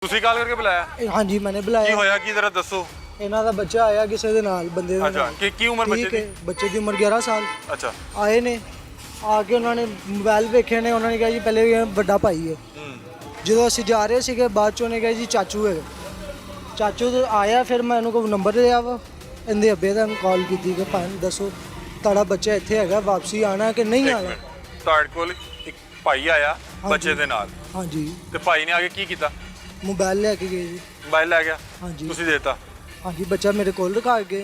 ਤੁਸੀਂ ਕਾਲ ਕਰਕੇ ਬੁਲਾਇਆ? ਹਾਂਜੀ मैंने बुलाया। ਕੀ ਹੋਇਆ ਕੀ ਜ਼ਰਾ ਦੱਸੋ। ਇਹਨਾਂ ਦਾ ਬੱਚਾ ਆਇਆ ਕਿਸੇ ਦੇ ਨਾਲ ਬੰਦੇ ਦੇ ਅੱਛਾ ਨਾਲ। ਕੀ ਉਮਰ ਬੱਚੇ ਦੀ? ਬੱਚੇ ਦੀ ਉਮਰ 11 ਸਾਲ। ਅੱਛਾ ਆਏ ਨੇ ਆ ਕੇ ਉਹਨਾਂ ਨੇ ਮੋਬਾਈਲ ਵੇਖੇ ਨੇ, ਉਹਨਾਂ ਨੇ ਕਿਹਾ ਜੀ ਪਹਿਲੇ ਇਹ ਵੱਡਾ ਭਾਈ ਹੈ। ਜਦੋਂ ਅਸੀਂ ਜਾ ਰਹੇ ਸੀਗੇ ਬਾਅਦ ਚੋਂ ਨੇ ਕਿਹਾ ਜੀ ਚਾਚੂ ਹੈ। ਚਾਚੂ ਤੋਂ ਆਇਆ ਫਿਰ ਮੈਂ ਇਹਨੂੰ ਕੋ ਨੰਬਰ ਲਿਆ ਵਾ ਇਹਦੇ ਅੱਬੇ ਦਾ ਕਾਲ ਕੀਤੀ ਕਿ ਭਾਈ ਦੱਸੋ ਤੁਹਾਡਾ ਬੱਚਾ ਇੱਥੇ ਹੈਗਾ, ਵਾਪਸੀ ਆਣਾ ਕਿ ਨਹੀਂ ਆਣਾ। ਤੁਹਾਡੇ ਕੋਲ ਇੱਕ ਭਾਈ ਆਇਆ ਬੱਚੇ ਦੇ ਨਾਲ? ਹਾਂਜੀ। ਤੇ ਭਾਈ ਨੇ ਆ ਕੇ ਕੀ ਕੀਤਾ? मोबाइल लेके गए जी। मोबाइल ले गया? हाँ जी। तुसी देता? हाँ जी, बच्चा मेरे कोल रखा गए।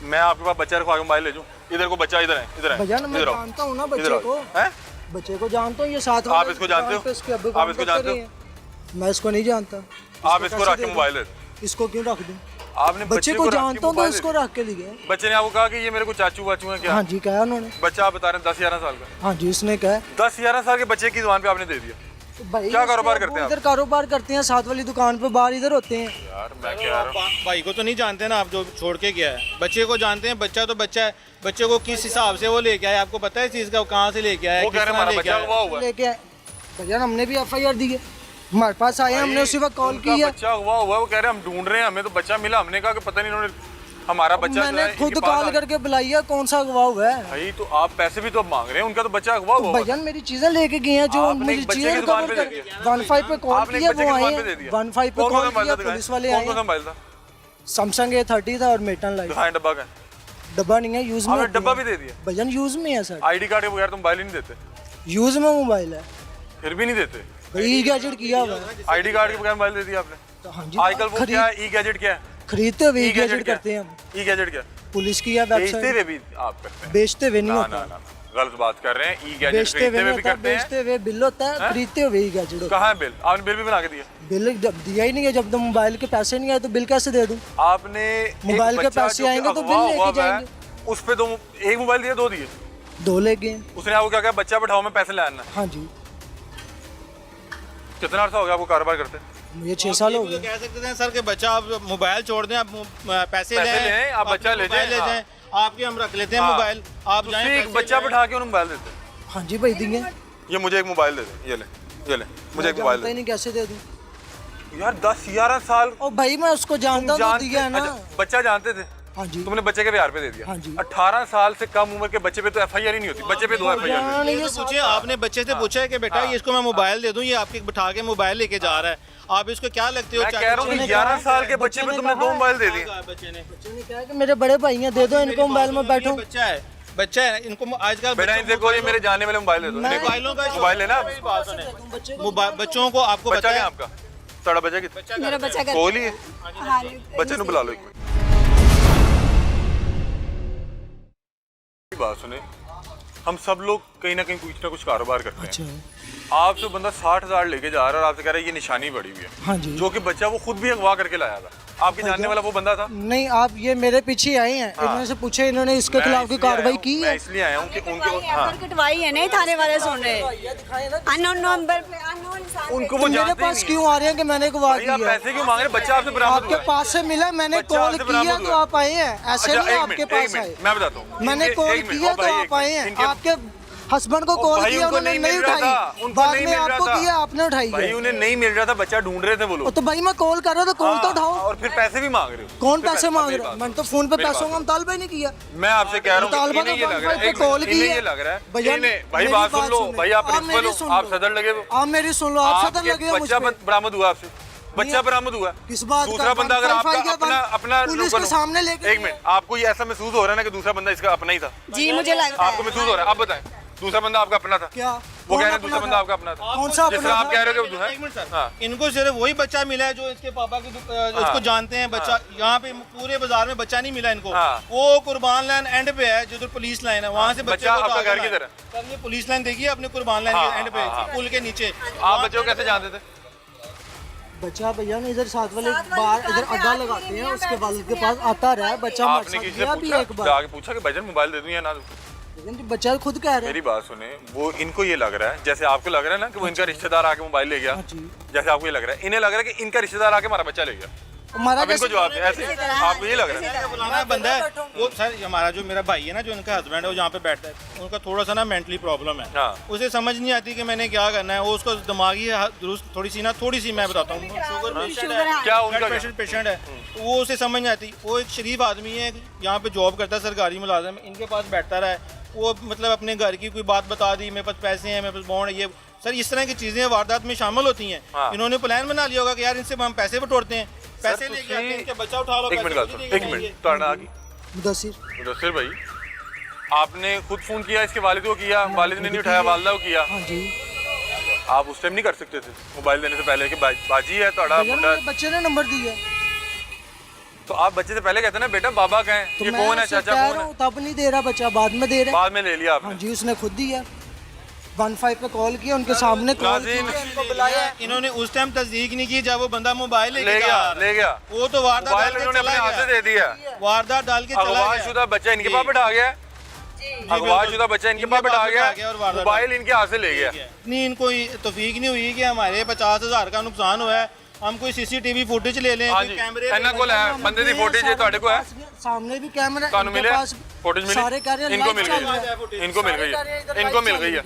मैं आपके पास बच्चा रखवा के मोबाइल ले जाऊं? इधर को बच्चा इधर है, इधर है। भैया मैं जानता हूँ ना बच्चे को। हैं? बच्चे को जानता हूँ, ये साथ आप इसको जानते हो? आप इसको जानते हो? मैं इसको नहीं जानता। आप इसको रख के मोबाइल ले? इसको क्यों रख दूं? आपने बच्चे को जानता हूँ तो इसको रख के लिए। बच्चे ने आपको कहा कि ये मेरे को चाचू वाचू है क्या? हाँ जी कहा उन्होंने। बच्चा आप बता रहे हैं 10-11 साल का? हाँ जी उसने कहा। 10-11 साल के बच्चे की जुबान पे आपने दे दिया? भाई क्या कारोबार करते हैं आप? इधर कारोबार करते हैं, साथ वाली दुकान पे, बाहर इधर होते हैं। यार मैं कह रहा हूं भाई को तो नहीं जानते ना आप, जो छोड़ के गया है। बच्चे को जानते हैं, बच्चा तो बच्चा है। बच्चे को किस हिसाब से वो लेके आया, आपको पता है इस चीज का? कहाँ से लेके आया? वो कह रहे हैं हमारा बच्चा हुआ हुआ है। लेके भैया हमने भी FIR दी है, हमारे पास आए, हमने उसी वक्त कॉल की है। बच्चा हुआ हुआ है, वो कह रहे हैं हम ढूंढ रहे हैं, हमें तो बच्चा मिला। हमने कहा कि पता नहीं इन्होंने हमारा बच्चा मैंने खुद कॉल करके बुलाई है, कौन सा अगवा हुआ है भाई? तो आप पैसे भी तो अब मांग रहे हैं, उनका तो बच्चा अगवा हुआ भैया मेरी चीजें लेके गए हैं, जो आपने मेरी एक बच्चे चीजें की दुकान पे दे दिया। 15 पे कॉल आपने एक किया, बच्चे वो की आए दुकान पे दे दिया। 15 पे कॉल किया, पुलिस वाले आए। कौन सा मोबाइल था? सैमसंग A30 था और मेटन लाइट। दिखाएं डब्बा का। डब्बा नहीं है, यूज में। आपने डब्बा भी दे दिया? भैया यूज में है सर। आईडी कार्ड के बगैर तुम मोबाइल ही नहीं देते? यूज में मोबाइल है, फिर भी नहीं देते? ई गैजेट किया हुआ है। आईडी कार्ड के बगैर मोबाइल दे दिया आपने? तो हाँ जी आजकल वो क्या है, ई गैजेट क्या है? खरीदते हुए ई गैजेट क्या करते हैं हम। ई गैजेट क्या? पुलिस की है बेचते वेबसाइट। हुए भी आप करते हैं? बेचते हुए नहीं ना होता। ना ना गलत बात कर रहे हैं। ई गैजेट बेचते खरीदते हुए हुए नहीं भी होता, करते हैं? बेचते हुए बिल होता है, खरीदते हुए ई गैजेट होता कहाँ है बिल? आपने बिल भी बना के दिया? है। बिल जब दिया ही नहीं है, जब तो मोबाइल के पैसे नहीं आए तो बिल कैसे दे दूं? आपने मोबाइल के पैसे आएंगे तो बिल लेके जाएंगे। उस पे एक मोबाइल दिया, 2 दिए? 2 ले गए। उसने आपको क्या कहा, बच्चा बैठाओ मैं पैसे ले आना? हाँ जी। कितना अर्सा हो गया आपको कारोबार करते? मुझे 6 साल हो तो गए। कह सकते हैं सर कि बच्चा आप मोबाइल छोड़ दें, आप पैसे लें, आप बच्चा ले जाएं, जाएं, आपके हम रख लेते हैं मोबाइल, आप जाएं एक पैसे बच्चा ले आएं। बैठा के उन्हें मोबाइल देते? हाँ जी भाई देंगे। ये मुझे एक मोबाइल दे दे, ये ले मुझे एक मोबाइल जानता ही दे। नहीं कैसे दे दूं। यार 10-11 साल ओ भाई मैं उसको जानता हूं तो दिया है ना। अच्छा, बच्चा जानते थे? हाँ जी। तुमने बच्चे के बिहार पे दे दिया? हाँ जी। 18 साल से कम उम्र के बच्चे पे तो FIR ही नहीं होती, बच्चे पे 2 FIR। जान ये तो पूछिए, आपने बच्चे से पूछा है कि बेटा ये इसको मैं मोबाइल दे दूं, ये आपके बिठा के मोबाइल लेके जा रहा है, आप इसको क्या लगते हो? मैं कह रहा हूँ कि 11 साल के बच्चे पे तुमने 2 मोबाइल दे दिए। बच्चे ने बच्चे ने कहा कि मेरे बड़े भाई हैं, दे दो इनको मोबाइल में बैठो। बच्चा है, इनको आजकल बेटा इनसे कोई मेरे जाने वाले मोबाइल दे दो। मोबाइलों का मोबाइल लेना? बच्चों को आपको बच्चा पता क्या है आपका? ਤੁਹਾਡਾ ਬੱਚਾ ਕਿੱਥੇ? मेरा बच्चा घर ਕੋਲ ਹੀ ਹੈ? हाँ बच्चे ਨੂੰ बुला लो एक मिनट। बात सुने, हम सब लोग कहीं ना कहीं कुछ ना कुछ कारोबार करते अच्छा हैं। आपसे बंदा 60,000 लेके जा रहा है और आपसे कह रहा है ये निशानी पड़ी हुई है। हाँ जी। जो कि बच्चा वो खुद भी अगवा करके लाया था। आपके जानने वाला वो बंदा था? नहीं आप ये मेरे पीछे आए हैं, इन्होंने से पूछे, इन्होंने इसके मैं खिलाफ की इसलिए आया कार्रवाई हूँ- की मैं है। इसलिए आया हूँ कि उनके हाँ कटवाई है नहीं, थाने वाले सुन रहे अननोन नंबर पे अननोन इंसान उनको तो वो मेरे जानते ही पास नहीं क्यों आ रहे हैं कि मैंने गवाह भाई, आप की है? पैसे क्यों मांग रहे हैं? बच्चा आपसे बरामद आपके हुआ है। पास से मिला, मैंने बच्चा कॉल आपसे किया बरामद तो हुआ है। आप आए हैं, ऐसे अच्छा, नहीं एक आपके मिनट, पास एक आए। मिनट, मैं बताता हूँ। मैंने एक कॉल मिनट, किया ओ तो भाई, आप एक आए मिनट, हैं, इनके- आपके हस्बैंड को ओ कॉल भाई, किया, उनको उन्होंने नहीं नहीं मिल रहा था, उठाई, उनको बाद नहीं में मिल रहा आपको था। किया, आपने उठाई भाई है। उन्हें नहीं मिल रहा था, बच्चा ढूंढ रहे थे वो लोग। तो भाई मैं कॉल कर रहा था, कॉल तो हाँ, उठाओ। और फिर पैसे भी मांग रहे हो? कौन फिर पैसे मांग मेरी रहा है? बात मैंने तो सुनो, फोन पे मेरी पैसों बात का मुतालबा ही नहीं किया। मैं आपसे कह रहा हूँ मुतालबा इन्हें ये तो लग रहा है, पे एक कॉल मिनट, की इन्हें है। ये लग रहा है, भैया, इन्हें भाई मेरी बात सुन लो, सुनो। भाई आप आप प्रिंसिपल मेरी हो, सुन आप लो। सदर लगे हो, आप मेरी सुन लो, आप सदर लगे हो मुझ बच्चा पे। बरामद हुआ आपसे, बच्चा बरामद हुआ। किस बात का? दूसरा बंदा अगर आपका FIR अपना अपना पुलिस के सामने लेके एक मिनट, आपको ये ऐसा महसूस हो रहा है ना कि दूसरा बंदा इसका अपना ही था? जी मुझे लगता आपको महसूस हो रहा है? आप बताएं, दूसरा बंदा आपका अपना था? क्या? वो कह रहे कौन हैं दूसरा अपना बंदा था? आपका अपना था। कौन सा जिस अपना तरह आप था? कह रहे हो कि एक मिनट सर, हाँ। इनको सिर्फ वही बच्चा मिला है जो इसके पापा की उसको जानते हैं। बच्चा यहाँ पे पूरे बाजार में बच्चा नहीं मिला इनको। हाँ। वो कुर्बान लाइन एंड पे है, जो पुलिस लाइन है, वहाँ से बच्चे बच्चा को तो आपका आगे घर लाए। किधर है? सर ये पुलिस लाइन देखिए अपने कुर्बान लाइन हाँ, के एंड पे, हाँ, हाँ। पुल के नीचे। आप बच्चों को कैसे जानते थे? बच्चा भैया ने इधर साथ वाले बाहर इधर अड्डा लगाते हैं, उसके वालिद के पास आता रहा है बच्चा। हमारे आपने साथ किसी गया से भी पूछा? एक बार, जाके पूछा कि भाईजान मोबाइल दे दूं या ना दूं? लेकिन जो बच्चा खुद कह रहा है। मेरी बात सुने, वो इनको ये लग रहा है, जैसे आपको लग रहा है ना कि वो इनका रिश्तेदार आके मोबाइल ले गया, हाँ जी। जैसे आपको ये लग रहा है, इन्हें लग रहा है कि इनका रिश्तेदार आके हमारा बच्चा ले गया। हमारा अब इनको कैसे- जवाब दे ऐसे आपको ये लग रहा है बुलाना बंदा है वो सर हमारा जो मेरा भाई है ना जो इनका हस्बैंड है वो जहाँ पे बैठता है उनका थोड़ा सा ना मेंटली प्रॉब्लम है हाँ। उसे समझ नहीं आती कि मैंने क्या करना है वो उसको दिमागी दुरुस्त थोड़ी सी मैं बताता हूँ शुगर पेशेंट है क्या उनका ब्लड प्रेशर पेशेंट है तो वो उसे समझ नहीं आती वो एक शरीफ आदमी है यहाँ पे जॉब करता है सरकारी मुलाजिम इनके पास बैठता रहा है वो मतलब अपने घर की कोई बात बता दी मेरे पास पैसे हैं मेरे पास बॉन्ड है ये सर इस तरह की चीज़ें वारदात में शामिल होती हैं हाँ। इन्होंने प्लान बना लिया होगा कि यार इनसे हम पैसे बटोरते हैं पैसे सर, लेके आते हैं तुसी- इनके बच्चा उठा लो एक मिनट पैसे का नहीं एक देंगे। मिनट ਤੁਹਾਡਾ ਆ ਗਈ मुदस्सिर भाई आपने खुद फोन किया इसके वालिद को किया वालिद ने नहीं उठाया वालदा को किया हाँ जी आप उस टाइम नहीं कर सकते थे मोबाइल देने से पहले कि बाजी है ਤੁਹਾਡਾ भैया, मुंडा मेरे बच्चे ने नंबर दिया तो आप बच्चे से पहले कहते ना बेटा बाबा कहें तो ये मैं कौन है उससे चाचा कह कौन रहा है हूँ, तब नहीं दे रहा बच्चा बाद में दे रहा बाद में ले लिया हाँ आपने जी उसने खुद दिया 15 पे कॉल किया उनके सामने कॉल नाज़रीन, किया इनको बुलाया इन्होंने उस टाइम तस्दीक नहीं की जब वो बंदा मोबाइल ले लेके गया जा ले गया वो तो वारदात मोबाइल डाल के इन्होंने अपने चला हाथ से गया दे दिया वारदात डाल के चला अगवा गया शुदा बच्चा इनके जी। पास बैठा गया जी, अगवा बिल्कुल। शुदा बच्चा इनके इनके पास बैठा पास बैठा गया गया और वारदात मोबाइल इनके हाथ से ले गया नहीं इनको तौफीक नहीं हुई कि हमारे 50,000 का नुकसान हुआ है हम कोई सीसीटीवी फुटेज ले लें हाँ कोई जी कैमरे ਇਹਨਾਂ ਕੋਲ ਹੈ ਬੰਦੇ ਦੀ ਫੋਟੇਜ ਹੈ ਤੁਹਾਡੇ ਕੋਲ ਹੈ सामने भी कैमरा ਤੁਹਾਨੂੰ इनके मिले पास फुटेज मिली सारे कह रहे हैं इनको live मिल चल गई रहा है इनको मिल गई है इनको मिल गई है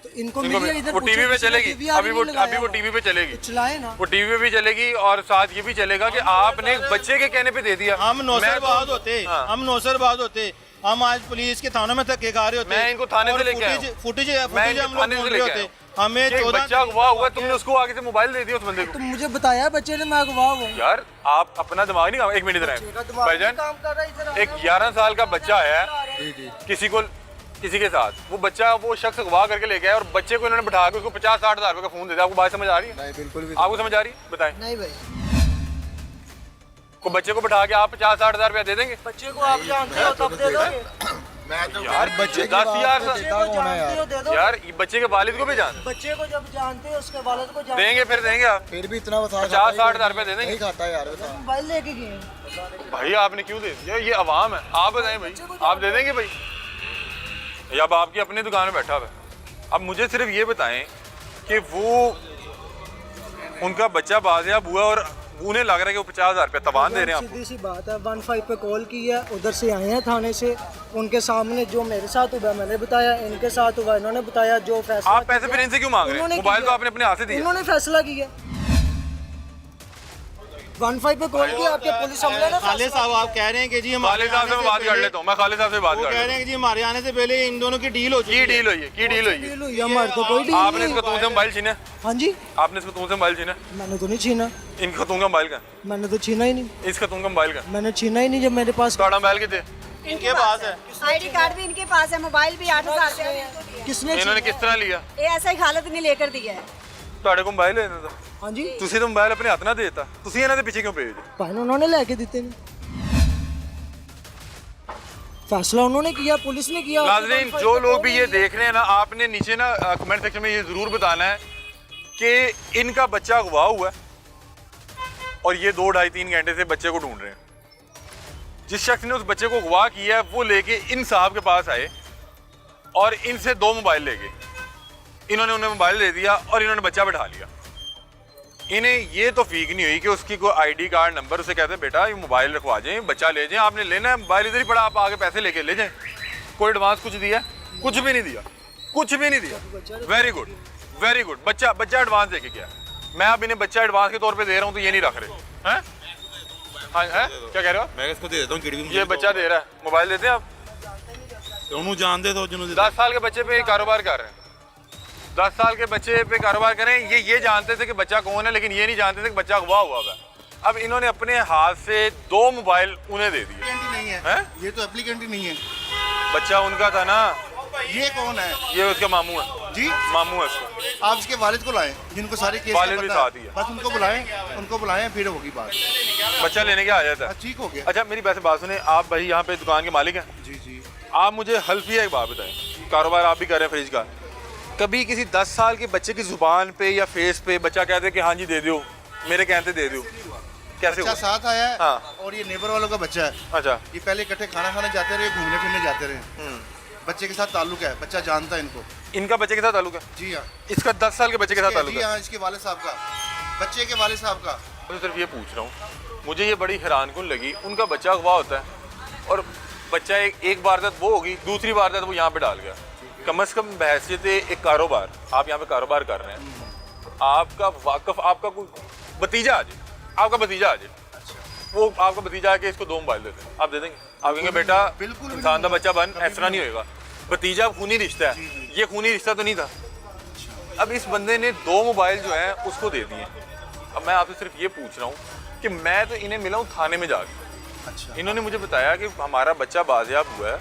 तो इनको इनको मिली है, मिल इधर वो टीवी पे पूछो, चलेगी किसी ने अभी वो नहीं लगाया अभी वो टीवी पे चलेगी तो चलाए ना वो टीवी पे भी चलेगी और साथ ये भी चलेगा कि आपने एक बच्चे के कहने पे दे दिया हम मैं नौसरबाज तो- होते हाँ। हम नौसरबाज होते हम आज पुलिस के थानों में धक्के खा रहे होते मैं इनको थाने से लेके आया हूँ। फुटेज मैं हम इनको लोग थाने से ढूंढ रहे लेके आया होते हमें एक 14 बच्चा अगवा हुआ तुमने उसको आगे से मोबाइल दे दिया उस बंदे को तो मुझे बताया बच्चे ने मैं अगवा हूँ यार आप अपना दिमाग नहीं काम एक मिनट इधर बच्चे का आए दिमाग भाईजान नहीं काम कर रहा है, इधर आना, एक 11 साल का बच्चा है किसी के साथ वो बच्चा वो शख्स अगवा करके लेके आया और बच्चे को इन्होंने बिठा के उसको 50-60 हज़ार रुपए का फोन दे दिया आपको बात समझ आ रही है नहीं बिल्कुल भी आपको समझ आ रही है बताएं नहीं भाई को बच्चे को बिठा के आप 50-60 हज़ार रुपया दे देंगे बच्चे को आप जानते हो तब दे दोगे मैं तो यार बच्चे की 10 बात यार पे बच्चे देता को कौन है जानते हो यार दे दो यार ये बच्चे के वालिद को भी जान बच्चे को जब जानते हो उसके वालिद को जानते देंगे फिर देंगे आप फिर भी इतना बता 50-60 हज़ार रुपए दे देंगे नहीं खाता यार बता हो मोबाइल लेके गए भाई आपने क्यों दे दिया ये आवाम है आप बताएं भाई आप दे देंगे भाई या अब आपकी अपनी दुकान में बैठा हुआ है अब मुझे सिर्फ ये बताएं कि वो उनका बच्चा बाजियाब हुआ और उन्हें लग रहा है कि वो 50,000 रुपये तवान दे रहे हैं आपको सीधी सी बात है 15 पे कॉल की है उधर से आए हैं थाने से उनके सामने जो मेरे साथ हुआ मैंने बताया इनके साथ हुआ इन्होंने बताया जो फैसला आप पैसे फिर इनसे क्यों मांग रहे हैं उन्होंने मोबाइल तो किया। आपने अपने हाथ से दिया उन्होंने फैसला किया 15 पे कॉल किया आपके पुलिस अमले ने खाले फैसला साहब आप कह रहे हैं कि जी खालिद साहब से मैं बात कर लेता हूँ मैं खालिद साहब से बात वो कर कह रहे लेता हैं कि जी हमारे आने से पहले इन दोनों की डील हो चुकी की है डील हुई है की डील हुई है डील हुई हमारे तो कोई डील आपने नहीं इसका तुम से मोबाइल छीना हाँ जी आपने इसका तुम से मोबाइल छीना मैंने तो नहीं छीना इनका तुम का मोबाइल का मैंने तो छीना ही नहीं इसका तुम का मोबाइल का मैंने छीना ही नहीं जब मेरे पास ਤੁਹਾਡਾ मोबाइल कितने इनके पास है आईडी कार्ड भी इनके पास है मोबाइल भी 8,000 से इनको दिया। किसने इन्होंने किस तरह लिया ये ऐसा ही खालत ने लेकर दिया है ਤੁਹਾਡੇ ਕੋਲ ਮੋਬਾਈਲ ਹੈ ਇਹਨਾਂ ਦਾ हाँ जी ਤੁਸੀਂ ਤਾਂ ਮੋਬਾਈਲ ਆਪਣੇ ਹੱਥ ਨਾਲ ਦੇ ਦਿੱਤਾ ਤੁਸੀਂ ਇਹਨਾਂ ਦੇ ਪਿੱਛੇ ਕਿਉਂ ਪਏ ਹੋ भाई उन्होंने लेके देते नहीं फैसला उन्होंने किया पुलिस ने किया नाज़रीन जो लोग भी ये देख रहे हैं ना आपने नीचे ना कमेंट सेक्शन में ये ज़रूर बताना है कि इनका बच्चा अगवा हुआ है और ये 2, 2.5, 3 घंटे से बच्चे को ढूंढ रहे हैं जिस शख्स ने उस बच्चे को अगवा किया है वो लेके इन साहब के पास आए और इनसे 2 मोबाइल ले गए इन्होंने उन्हें मोबाइल दे दिया और इन्होंने बच्चा बैठा लिया इन्हें ये तो फीक नहीं हुई कि उसकी कोई आईडी कार्ड नंबर उसे कहते हैं बेटा ये मोबाइल रखवा जाएं बच्चा ले जाएं आपने लेना है मोबाइल इधर ही पड़ा आप आगे पैसे लेके ले जाएं कोई एडवांस कुछ दिया कुछ भी नहीं दिया कुछ भी नहीं दिया वेरी गुड बच्चा बच्चा एडवांस दे के गया मैं अब इन्हें बच्चा एडवांस के तौर पे दे रहा हूँ तो ये नहीं रख रहे हैं हाँ है क्या कह रहे हो मैं इसको दे देता हूँ किड़ी ये बच्चा दे रहा है मोबाइल देते हैं आप ਉਹਨੂੰ ਜਾਣਦੇ ਹੋ ਜਿਹਨੂੰ 10 साल के बच्चे पे कारोबार कर रहे हैं 10 साल के बच्चे पे कारोबार करें ये जानते थे कि बच्चा कौन है लेकिन ये नहीं जानते थे कि बच्चा अगवा हुआ है अब इन्होंने अपने हाथ से 2 मोबाइल उन्हें दे दिए नहीं है हैं ये तो एप्लीकेंट ही नहीं है बच्चा उनका था ना ये कौन है ये उसका मामू है जी मामू है उसका आप इसके वालिद को लाएं जिनको सारे केस का वालिद भी पता है। साथ ही है। बस उनको बुलाएं फिर होगी बात बच्चा लेने के आ जाता है ठीक हो गया अच्छा मेरी वैसे बात सुने आप भाई यहाँ पे दुकान के मालिक हैं जी जी आप मुझे हल्फिया एक बात बताएं कारोबार आप भी कर रहे हैं फ्रिज का कभी किसी 10 साल के बच्चे की जुबान पे या फेस पे बच्चा कहते हैं कि हाँ जी दे दो मेरे कहते दे दो कैसे बच्चा हुआ साथ आया है हाँ। और ये नेबर वालों का बच्चा है अच्छा ये पहले इकट्ठे खाना खाने जाते रहे घूमने फिरने जाते रहे बच्चे के साथ ताल्लुक है बच्चा जानता है इनको इनका बच्चे के साथ ताल्लुक है जी हाँ इसका 10 साल के बच्चे के साथ ताल्लुक जी है हाँ इसके वाले साहब का बच्चे के वाले साहब का तो सिर्फ ये पूछ रहा हूँ, मुझे ये बड़ी हैरानकुन लगी, उनका बच्चा अगवा होता है और बच्चा एक वारदात वो होगी, दूसरी वारदात वो यहाँ पे डाल गया। कम से कम बहैसियत एक कारोबार, आप यहाँ पे कारोबार कर रहे हैं, आपका वाकफ आपका कोई भतीजा आ जाए, आपका भतीजा आ जाए, वो आपका भतीजा आके इसको 2 मोबाइल देते हैं, आप दे देंगे? आप कहेंगे बेटा बिल्कुल इंसान का बच्चा बन, ऐसा नहीं होएगा। भतीजा खूनी रिश्ता है, ये खूनी रिश्ता तो नहीं था। अब इस बंदे ने 2 मोबाइल जो हैं उसको दे दिए। अब मैं आपसे सिर्फ ये पूछ रहा हूँ कि मैं तो इन्हें मिला हूँ थाने में जाके, अच्छा इन्होंने मुझे बताया कि हमारा बच्चा बाजियाब हुआ है,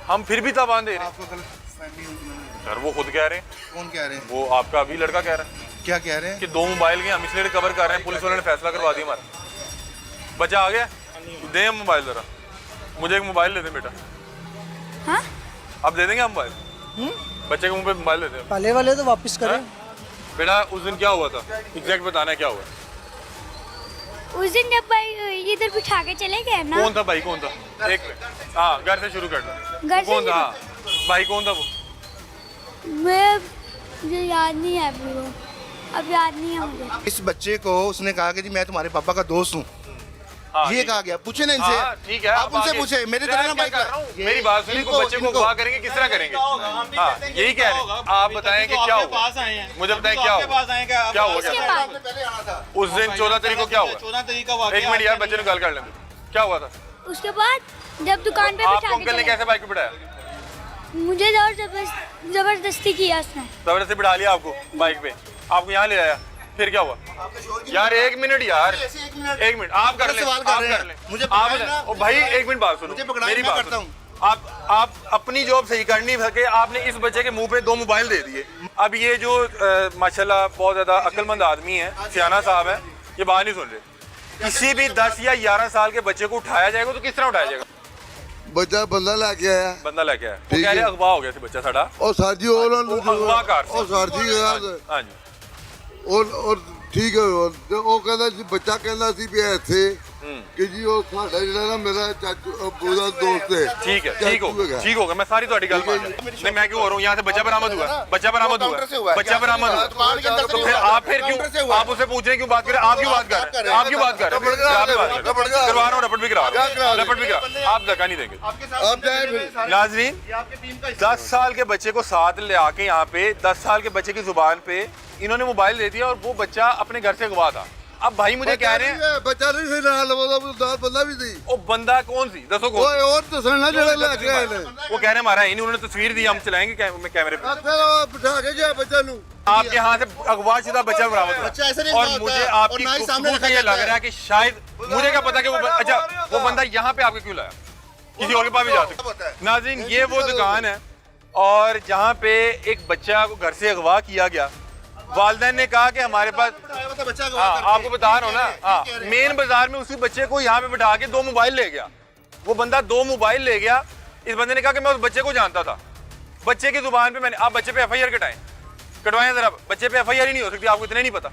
हम फिर भी ताबान दे रहे हैं। आपको गलतफहमी हुई उन्होंने? सर वो खुद कह रहे हैं, कौन कह रहे हैं? वो आपका अभी लड़का कह रहा है क्या कह रहे हैं? कि 2 मोबाइल के हम इसलिए रिकवर कर रहे हैं, पुलिस वालों ने फैसला करवा दिया हमारा बच्चा आ गया। दे हम मोबाइल जरा, मुझे एक मोबाइल दे दें बेटा। हाँ? आप दे देंगे हम मोबाइल? बच्चे के मुंह पे मोबाइल दे दें पहले वाले तो वापस करें। बेटा। उस दिन क्या हुआ था एग्जैक्ट बताना है क्या हुआ? उस दिन जब भाई इधर बिठा के चले गए ना, कौन था भाई, कौन था? एक मिनट, हाँ घर से शुरू करना। घर से कौन था? हाँ, भाई कौन था वो? मैं मुझे याद नहीं है अभी, वो अब याद नहीं है मुझे। इस बच्चे को उसने कहा कि जी मैं तुम्हारे पापा का दोस्त हूँ, हाँ, ये कहा गया। पूछे ना हाँ, इनसे, ठीक है, आप उनसे आगे- पूछे। मेरी मैं तरह ना क्या बाइक कर रहा हूँ? मेरी बात सुनिए, को बच्चे को अगवा करेंगे किस तरह करेंगे? हाँ यही कह रहे हैं, आप बताएं कि क्या हुआ, पास आए हैं, मुझे बताएं क्या आपके पास हुआ, आए हैं, क्या क्या हुआ? उसके क्या बाद पहले आना था। उस दिन 14 तारीख को क्या हुआ? 14 तारीख का वाकया। एक मिनट यार, बच्चे ने गल कर लेंगे, क्या हुआ था? उसके बाद जब दुकान पे आपको बिठा के अंकल ने चले, कैसे बाइक पे बिठाया? मुझे जबरदस्ती किया उसने। जबरदस्ती बिठा लिया आपको बाइक पे, आपको यहाँ ले आया, फिर क्या हुआ? यार 1 मिनट यार, ऐसे 1 मिनट 1 मिनट आप कर लें, सवाल आप कर रहे कर हैं। लें, मुझे आप पकड़ाए बताएं। ना। ओ भाई 1 मिनट बात सुनो, मुझे पकड़ाए, मेरी मैं बात करता सुनो। आप अपनी जॉब सही करनी सके, आपने इस बच्चे के मुंह पे 2 मोबाइल दे दिए। अब ये जो माशाल्लाह बहुत ज्यादा अक्लमंद आदमी है, सियाना साहब है, ये बात नहीं सुन रहे। किसी भी 10 या 11 साल के बच्चे को उठाया जाएगा तो किस तरह उठाया जाएगा? ਬੱਚਾ ਬੰਦਾ ਲੈ ਕੇ ਆਇਆ बंदा लेके आया, वो ठीक कह रहे है। अगवा हो गया थे बच्चा साड़ा। ਉਹ ਸਰ ਜੀ ਉਹਨਾਂ ਨੂੰ ਉਹ ਅਗਵਾਕਾਰ ਸੀ। ਉਹ ਸਰ ਜੀ हाँ जी, ਉਹ ਠੀਕ ਹੈ ਤੇ ਉਹ ਕਹਿੰਦਾ ਸੀ ਬੱਚਾ ਕਹਿੰਦਾ ਸੀ ਵੀ ਇੱਥੇ ਕਿ ਜੀ ਉਹ ਸਾਡਾ ਜਿਹੜਾ ਨਾ ਮੇਰਾ ਚਾਚੂ ਅੱਬੂ ਦਾ ਦੋਸਤ ਹੈ ठीक है, चाचू हैगा। ठीक होगा, मैं सारी ਤੁਹਾਡੀ ਗੱਲ मान रहा हूं। नहीं मैं क्यों हो रहा हूँ, यहाँ से बच्चा बरामद हुआ, बच्चा बरामद काउंटर से हुआ, हुआ है। बच्चा बरामद हुआ, दुकान के अंदर से तो फिर हुआ है। आप फिर काउंटर से क्यों हुआ है। आप उससे पूछ रहे हैं, क्यों बात कर रहे हैं? आप क्यों बात कर रहे हैं? आप क्यों बात कर रहे हैं? आप ही बात कर रहे हैं। करवा रहा हूँ, रपट भी करा रहा हूँ, रपट भी करा, आप धक्का नहीं देंगे। अब जाए फिर नाजरीन 10 साल के बच्चे को साथ ले आके यहाँ पे 10 साल के बच्चे की जुबान पे इन्होंने मोबाइल दे दिया और वो बच्चा अपने घर से गवा था। अब भाई मुझे कह रहे हैं ਬੱਚਾ ਨਹੀਂ ਸੀ ਨਾਲ ਉਹਦਾ ਦਾਦ ਬੰਦਾ ਵੀ ਸੀ वो बंदा कौन सी, दसो कौन? ਓਏ ਹੋਰ ਦੱਸਣਾ ਜਿਹੜਾ ਲੈ ਕੇ ਆਏ ਨੇ वो कह रहे हैं हमारा ही नहीं, उन्होंने तस्वीर दी, हम चलाएंगे कैमरे पे। ਫਿਰ ਉਹ ਬਿਠਾ ਕੇ ਗਿਆ ਬੱਚੇ ਨੂੰ आपके यहाँ से अगवाशुदा बच्चा बरामद हुआ। बच्चा ऐसे नहीं और होता मुझे है, आपकी और ना ही सामने गुफ्तगू से रखा ये लग जाता है। रहा है कि शायद मुझे क्या पता कि वो अच्छा वो बंदा यहाँ पे आपके क्यों लाया, किसी और के पास भी जा सकता है। नाज़रीन ये वो दुकान है और जहाँ पे एक बच्चा को घर से अगवा किया गया, वालिदैन ने कहा कि हमारे पास, बच्चा हाँ आपको बता रहा हूँ ना, हाँ मेन बाजार में उसी बच्चे को यहाँ पे बिठा के 2 मोबाइल ले गया। वो बंदा 2 मोबाइल ले गया। इस बंदे ने कहा कि मैं उस बच्चे को जानता था। बच्चे की जुबान पे मैंने, आप बच्चे पे FIR कटवाएं जरा, बच्चे पे FIR ही नहीं हो सकती, आपको इतने नहीं पता।